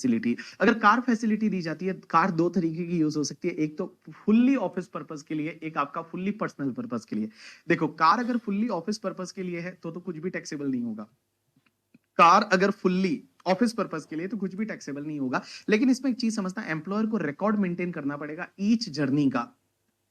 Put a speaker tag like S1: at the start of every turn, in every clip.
S1: Facility. अगर car facility दी जाती है, कार दो तरीके की यूज हो सकती है, एक तो फुल्ली ऑफिस पर्पस के लिए, एक आपका फुल्ली पर्सनल पर्पस के लिए। देखो, कार अगर फुल्ली ऑफिस पर्पस के लिए है तो कुछ भी टैक्सेबल नहीं होगा। कार अगर फुल्ली ऑफिस पर्पस के लिए तो कुछ भी टैक्सेबल नहीं होगा। लेकिन इसमें एक चीज समझना, एम्प्लॉयर को रिकॉर्ड मेंटेन करना पड़ेगा ईच जर्नी का।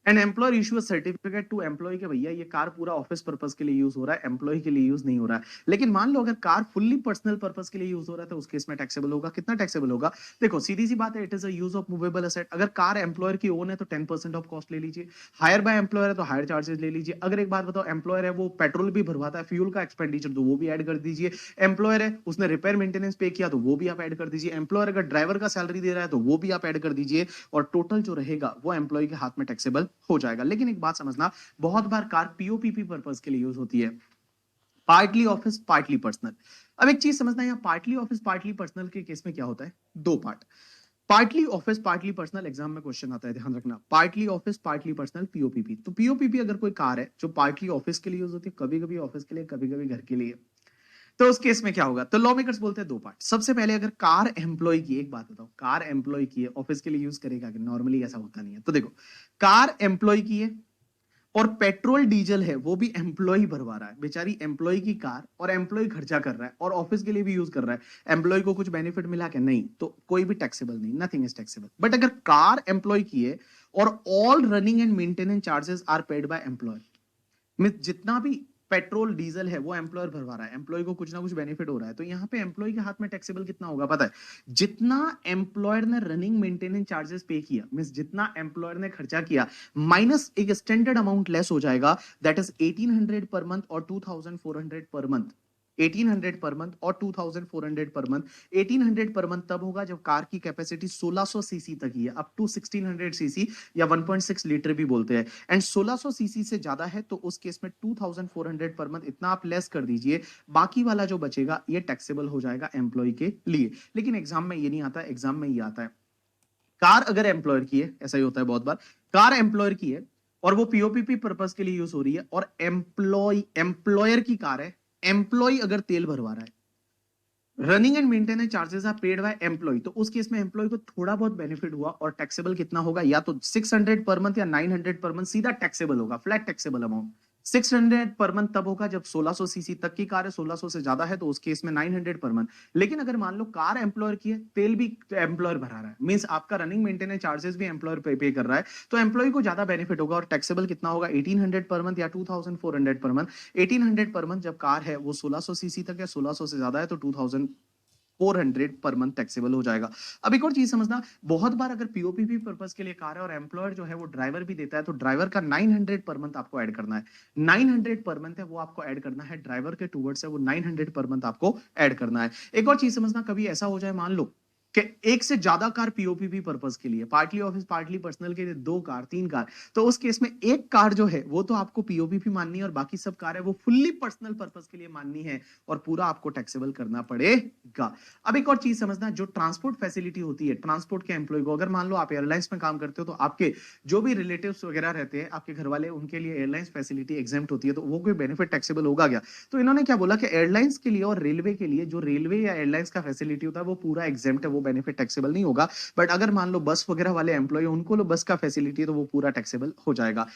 S1: And employer issue certificate to employee के भैया ये कार पूरा ऑफिस पर्पस के लिए यूज हो रहा है, एम्प्लॉय के लिए यूज नहीं हो रहा है। लेकिन मान लो अगर कार फुल्ली पर्सनल पर्पस के लिए यूज हो रहा है तो उस केस में टैक्सेबल होगा। कितना टैक्सेबल होगा? देखो सीधी सी बात है, it is a use of movable asset. अगर कार एम्प्लॉयर की ओन है तो 10% ऑफ कॉस्ट ले लीजिए। हायर बाय एम्प्लॉयर है तो हायर चार्जेस ले लीजिए। अगर एक बात बताओ, एम्प्लॉयर है वो पेट्रोल भी भरवाता है, फ्यूल का एक्सपेंडिचर तो वो भी ऐड कर दीजिए। एम्प्लॉयर है उसने रिपेयर मेंटेनेंस पे किया तो वो भी आप ऐड कर दीजिए। एम्प्लॉयर अगर ड्राइवर का सैलरी दे रहा है तो वो भी आप ऐड कर दीजिए। और टोटल जो रहेगा वो एम्प्लॉय के हाथ में टैक्सेबल हो जाएगा। लेकिन एक बात समझना, बहुत बार कार पीओपीपी पर्पस के लिए यूज होती है, पार्टली ऑफिस पार्टली पर्सनल। अब एक चीज समझना, यहाँ पार्टली ऑफिस पार्टली पर्सनल के केस में क्या होता है, दो part. Partly office partly personal exam में क्वेश्चन आता है, ध्यान रखना। Partly office partly personal POPP. तो पीओपीपी अगर कोई कार है जो पार्टली ऑफिस के लिए यूज होती है, कभी कभी ऑफिस के लिए, कभी कभी घर के लिए, तो उस केस में क्या होगा? तो लॉ मेकर्स बोलते हैं दो पार्ट। सबसे पहले अगर कार एम्प्लॉय की, एक बात बताओ, कार एम्प्लॉय की है, ऑफिस के लिए यूज करेगा कि? नॉर्मली ऐसा होता नहीं है। तो देखो, कार एम्प्लॉय की है और पेट्रोल डीजल है वो भी एम्प्लॉय भरवा रहा है, बेचारी एम्प्लॉय की कार, और एम्प्लॉय खर्चा कर रहा है और ऑफिस के लिए भी यूज कर रहा है। एम्प्लॉय को कुछ बेनिफिट मिला क्या? नहीं। तो कोई भी टैक्सेबल नहीं, नथिंग इज टैक्सेबल। बट अगर कार एम्प्लॉय की है और all running and maintenance charges are paid by employee, mean जितना भी पेट्रोल डीजल है वो एम्प्लॉयर भरवा रहा है, एम्प्लॉय को कुछ ना कुछ बेनिफिट हो रहा है, तो यहाँ पे एम्प्लॉय के हाथ में टैक्सेबल कितना होगा पता है? जितना एम्प्लॉयर ने रनिंग मेंटेनेंस चार्जेस पे किया, मीन जितना एम्प्लॉयर ने खर्चा किया, माइनस एक स्टैंडर्ड अमाउंट लेस हो जाएगा, दैट इज 1800 पर मंथ और 2400 पर मंथ। 1800 पर मंथ और 2400 पर मंथ। 1800 पर मंथ तब होगा जब कार की कैपेसिटी 1600 सीसी तक ही है, अप टू 1600 सीसी या 1.6 लीटर भी बोलते हैं। एंड 1600 सीसी से ज्यादा है तो उस केस में 2400 पर मंथ, इतना आप लेस कर दीजिए। बाकी वाला जो बचेगा ये टैक्सेबल हो जाएगा एम्प्लॉय के लिए। लेकिन एग्जाम में ये नहीं आता, एग्जाम में ये आता है, कार अगर एम्प्लॉयर की है, ऐसा ही होता है बहुत बार, कार एम्प्लॉयर की है और वो पीओपीपी पर्पस के लिए यूज हो रही है, और एम्प्लॉयर की कार है, एम्प्लॉय अगर तेल भरवा रहा है, running and maintenance charges are paid by employee, तो उस केस में एम्प्लॉय को थोड़ा बहुत बेनिफिट हुआ और टैक्सेबल कितना होगा? या तो 600 पर मंथ या 900 पर मंथ सीधा टैक्सेबल होगा, flat taxable amount. 600 per month तब होगा जब 1600 सीसी तक की कार है, 1600 से ज्यादा है तो उस केस में 900 पर मंथ। लेकिन अगर मान लो कार एम्प्लॉयर की है, तेल भी एम्प्लॉयर भरा रहा है, मींस आपका रनिंग मेंटेनेंस चार्जेस भी एम्प्लॉयर पे कर रहा है, तो एम्प्लॉय को ज्यादा बेनिफिट होगा और टैक्सेबल कितना होगा? 1800 पर मंथ या 2400 पर मंथ। 1800 पर मंथ जब कार है वो 1600 सीसी तक है, 1600 से ज्यादा है तो 2400 पर मंथ टैक्सेबल हो जाएगा। अब एक और चीज समझना, बहुत बार अगर पीओपीपी पर्पस के लिए कार है और एम्प्लॉयर जो है वो ड्राइवर भी देता है, तो ड्राइवर का 900 पर मंथ आपको ऐड करना है। 900 पर मंथ है वो आपको ऐड करना है, ड्राइवर के टूवर्ड्स है वो 900 पर मंथ आपको ऐड करना है। एक और चीज समझना, कभी ऐसा हो जाए मान लो कि एक से ज्यादा कार पीओपीपी पर्पस के लिए, पार्टली ऑफिस पार्टली पर्सनल के लिए, दो कार तीन कार, तो उस केस में एक कार जो है वो तो आपको पीओपीपी माननी है और बाकी सब कार है वो फुल्ली पर्सनल पर्पस के लिए माननी है और पूरा आपको टैक्सेबल करना पड़ेगा। अब एक और चीज समझना, जो ट्रांसपोर्ट फैसिलिटी होती है ट्रांसपोर्ट के एम्प्लॉय को, अगर मान लो आप एयरलाइंस में काम करते हो तो आपके जो भी रिलेटिव्स वगैरह रहते हैं, आपके घर वाले, उनके लिए एयरलाइंस फैसिलिटी एग्जेम्प्ट होती है, तो वो कोई बेनिफिट टैक्सेबल होगा क्या? तो इन्होंने क्या बोला कि एयरलाइंस के लिए और रेलवे के लिए जो रेलवे या एयरलाइंस का फैसिलिटी होता है वो पूरा एग्जेम्प्ट है, वो बेनिफिट टैक्सेबल नहीं होगा। बट अगर मान लो बस वगैरह वाले एम्प्लॉय, उनको बस का फैसिलिटी है तो वो पूरा टैक्सेबल हो जाएगा।